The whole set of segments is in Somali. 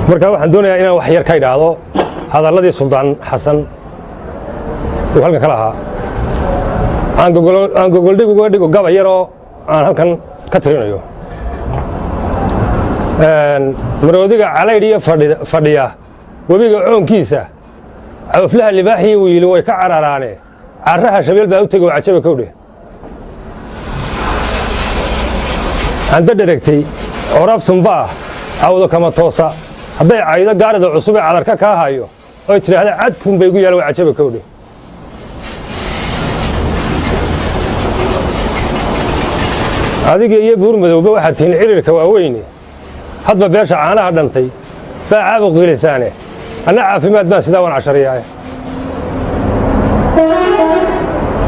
marka waxaan doonayaa inaan wax yar ka idhaahdo hadalladii Suldaan Xasan uu halkan ka lahaa aan gogoldhig uga dhigo gabay yar oo aan halkan ka tirinayo maroodiga calaydh iyo fadhiya webiga coonkiisa cawflaha libaaxii wiili way ka cararaane carraha shabeel baa u tegay oo cajaba kowdhe anda dheragtay oraab sumba ah awdo kama toosa hadday caydo gaarida cusub ee cadarka kaa hayo oy tidhaahda cadkun bay gu yaala waa cajaba kowdhe adiga iyo buur madowba waxaad tihiin cirirka waaweyne hadba beesha caanaha dhantay baa caabuq gelisaane anna caafimaad baan sidaa waan cashariyaaye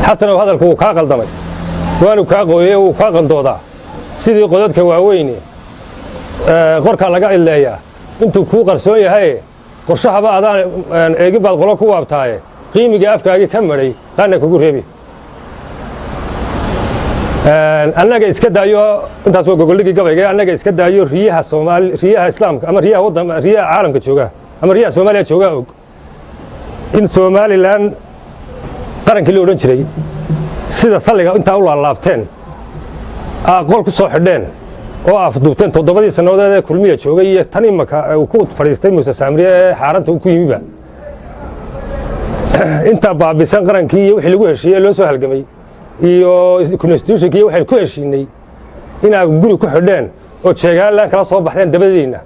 xasanow hadalku wuu kaa qaldamay waanu kaa qooyey wuu kaa qandoodaa sidii qodadka waaweyne qorkaa laga idleeyaa intuu kuu qarsoon yahaye qorshahaba adaan eegi baad qolo ku waabtaaye qiimiga afkaagii ka madhay qaanna kugu reebi annaga iska daayo intaas waa gogoldhigii gabayga annaga iska daayo riyaha islaamka ama riyaha caalamka jooga ama riyaha Soomaaliya jooga og in Somaliland qarankii la odhan jiray sida salliga intaa u laalaabteen qol ku soo xidheen oo afduubteen 7 sanadood ee kulmiya joogay iyo tan imaka uu ku fadhiistay Muuse Saamriye ee xaaranta uu ku yimiba inta baabisan qarankii iyo wixii lagu heshiiyay loo soo halgamay iyo constitutionkii waxay ku heshiinay inaad guri ku xidheen oo jeegaanlaan kala soo baxdeen dabadiina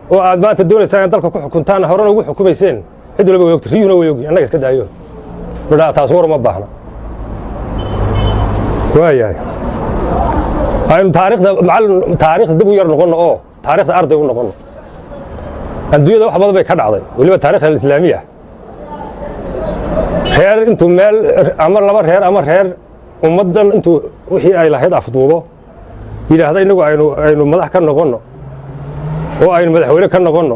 oo aad maanta doonaysaan dalka ku xukuntaan horena ugu xukumayseen cid walba way ogtay riyuna way ogtay annaga iska daayo badhaa taas war ma baahna waayahay aynu taariikhda dib u yar noqono oo taariikhda arday u noqono adduunyada wax badan bay ka dhacday waliba taariikhda islaamiga reer intuu meel ama laba reer ama reer ummadan intuu wixii ay lahayd afduubo yiraahdo inagu aynu madax ka noqono oo aynu madaxweyne ka noqono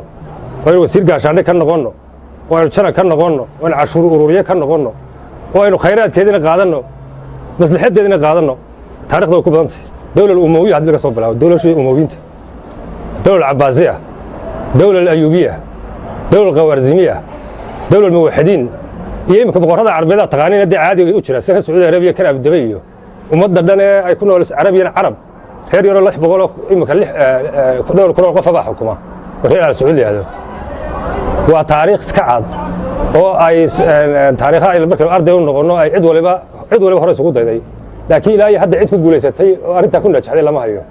oo aynu wasiir gaashaandhe ka noqono oo aynu jaran ka noqono oo aynu cashuur ururiye ka noqono oo aynu khayraadkeedina qaadano maslaxadeedina qaadano taariikhda way ku badan tahay dawlad umawiya hadii laga soo bilaabo dawladii umawiyiinta dawlad cabbaasiya dawlad ayuubiya dawlad qawarzimiya dawlad muwaxidiin iyo imka boqorada carabeed taqaaniin hadii caadiga u jira sida Sacuudi Arabiya kan abdabay iyo ummadda dhan ee ay ku nool Arabiyan Arab reer yaro 600 imka dhowr kun oo qof baa xukuma reer Sacuudiyada waa taariikh iska cad oo ay taariikha ay markay arday u noqono ay cid waliba hore isugu dayday laakiin ilaahay hadda cid ku guuleysatay oo arinta ku najaxday lama hayo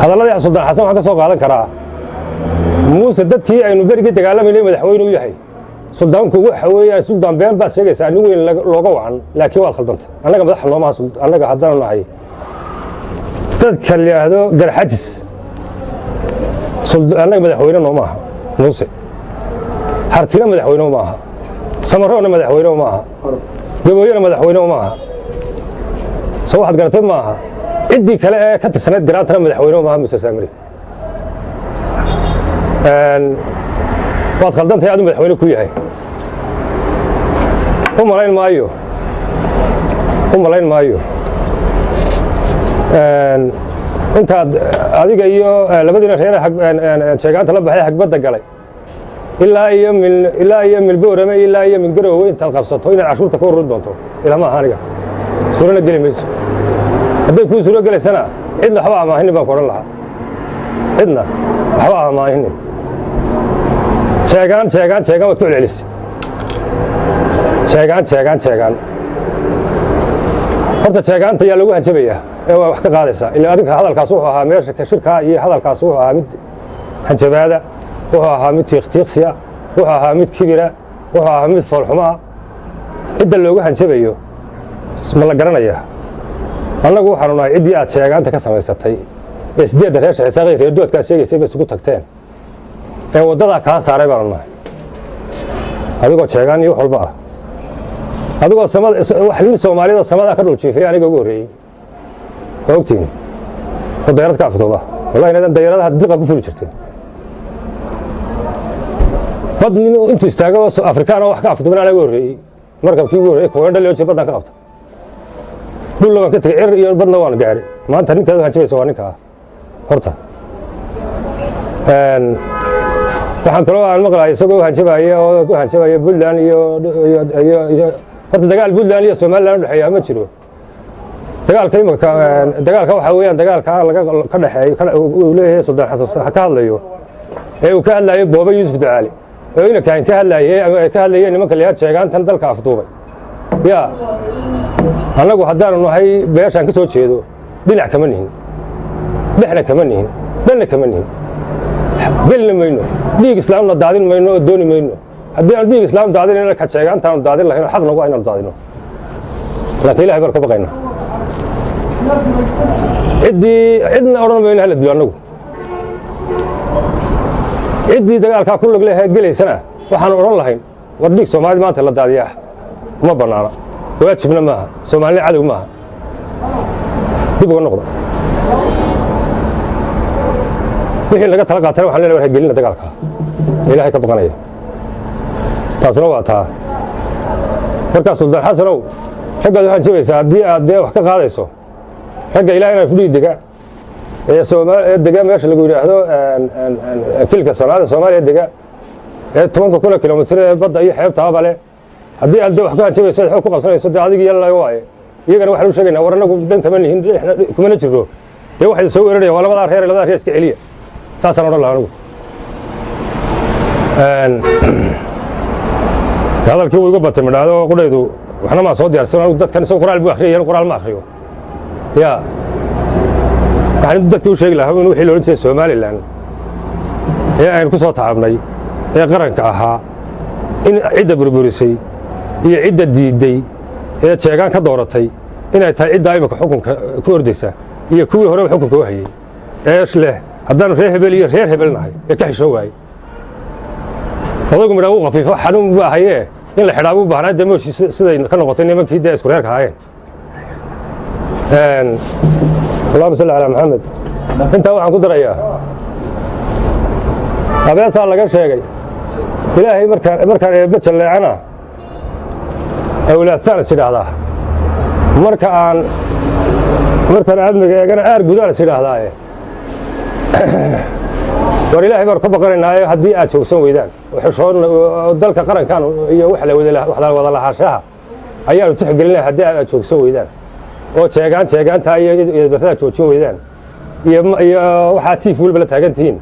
hadalladii Suldaan Xasan waxa ka soo qaadan karaa muuse dadkii aynu berigi dagaalamayay madaxweyne u yahay suldaanku waxa weeyaan suldaan been baa sheegaysaa nin weyn looga wacan laakiin waa khaldantay annaga madax nooma annaga haddana nahay dadka liyaado garxajis annaga madaxweyne nooma aha muuse hartina madaxweyne ma aha samaroona madaxweyne ma aha gabooyana madaxweyne ma aha soo waxaad garatay ma aha ciddii kale ee ka tirsaneed garaantana madaxweyne ma aha Muuse Saamri waad khaldantay aad madaxweyne ku yahay umalayn maayo intaad adiga iyo labadiina reer sheegaanta la baxay xagbadda galay ilaa iyo milboorame ilaa iyo mingarowe intaad qabsato inaad cashuurta ka ururin doonto ilama aha aniga suurana geli mayso hadday kuu suuro gelaysana cidna waxba amaahinin baan ku odhan lahaa cidna waxba amaahinin sheegaan waad ku celcelisay sheegaan horta sheegaanta yaa lagu hanjabayaa ee waa wax ka qaadaysaa ilaa adinka hadalkaas wuxuu ahaa meesha shirkaa iyo hadalkaas wuxuu ahaa mid hanjabaada wuxuu ahaa mid tiiqtiiqsiya wuxuu ahaa mid kibira wuxuu ahaa mid foolxumaa cidda looga hanjabayo ma la garanayaa annagu waxaanu nahay ciddii aad sheegaanta ka samaysatay ee 8 reer xisaaqay reer doodkaas sheegaysay bay isugu tagteen ee wadada ka saaray baanu nahay adigoo sheegaan iyo walba ah adigoo samada wax nin Soomaaliyeed samada ka dhul jiifay aniga ugu horeeyay ogtiin dayarad ka afduuba wallahi inaan dayaradaha diqa ku fuli jirtay bad nin intuu istaago Afrikaan wax ka afduuban aniga ugu horeeyay markabkii ugu horeeyay kooxda loo jeedo badan ka qabta dhul laba ka tagay iyo badna waan gaaray maanta ninka waxaan jibaysaa waa ninka horta waxaan kaloo aan maqlaay isagoo hanjabaya oo ku hanjabaya Puntland iyo horta dagaal Puntland iyo Somaliland u dhaxeeya ma jiro dagaalka imika dagaalka waxa weeyaan dagaalka laga ka dhaxeeyo uu leeyahay Suldaan Xasan ka hadlayo ee uu ka hadlayo Booba Yuusuf Ducaali oo ina ka hadlayeen nimanka leeyahay sheegantan dalka afduubay ya anagu haddaan nahay beeshan ka soo jeedo dhinac kama nihin dhexna kama nihin dhanna kama nihin gelna mayno dhiig islaamna daadin mayno oo dooni mayno haddii aan dhiig islaam daadinayna ka sheegantan daadin lahayn xaq nagu ayna daadino laakiin ilaahay barka baqayna cidna oran mayno hala dilo anagu ciddii dagaalka ku lug leeyahay gelaysana waxaan oran lahayn war dhiig Soomaali maanta la daadiyaa ma banaana waajibna maaha Soomaali cadow maaha dib uga noqdo wixii laga tala qaatay waxaan leeyahay gelina dagaalka ilaahay ka baqanaya taasna waa taa markaas Suldaan Xasanow xagga waxaan jabaysaa haddii aad wax ka qaadayso ragga ilaahayna fudhi dega ee Soomaaliya dega meesha lagu yiraahdo kilka Soomaaliya dega ee 10 kilomitir ee badda iyo xeebta bale haddii aad wax ka jabayso wax ku qabsanayso adiga yalla waaye iyagana waxa uu sheegaynaa war anagu dhan kama nihin kuma jiro ee waxa soo weeraraya waa labada reer iska celiya saasan oran lahaa anigu hadalkii uu iga batay madhaado qudaydu waxna ma soo diyaarsan anigu dadkan soo qoraal buu akhriyay qoraal ma akhriyo ya waxaan dadku u sheegi lahaa inuu wixii loo jeedo Somaliland ee aan ku soo taabnay ee qaranka ahaa in cidda burburisay iyo cidda diiday ee sheegan ka dooratay inay tahay cidda imika xukunka ku ordaysa iyo kuwii hore xukunka u hayay ee leh haddaan reer hebel nahay ee ka xisho waay odaygu midhaw qafiifo xanuun baa hayee in la xidhaabo u baahnaa damooshi siday ka noqotay nimankii dee isku reerka ahaayeen اللهم صل على محمد انت waxaan ku darayaa abeesa laga sheegay ilaahay markaan eebba jaleecana awlaadsan sidahdaa markaan aadmiga eegana aar gudaan sidahdaa war ilaahay bar ka baqanaynaa haddii aad joogsan weydaan xishoon dalka qarankan iyo wax la wada lahaashaha ayaanu tixgelinayaa haddii aad joogsan weydaan oo sheegaanta iyo dadka joojin weydaan iyo waxa tiif waliba la taagan tihiin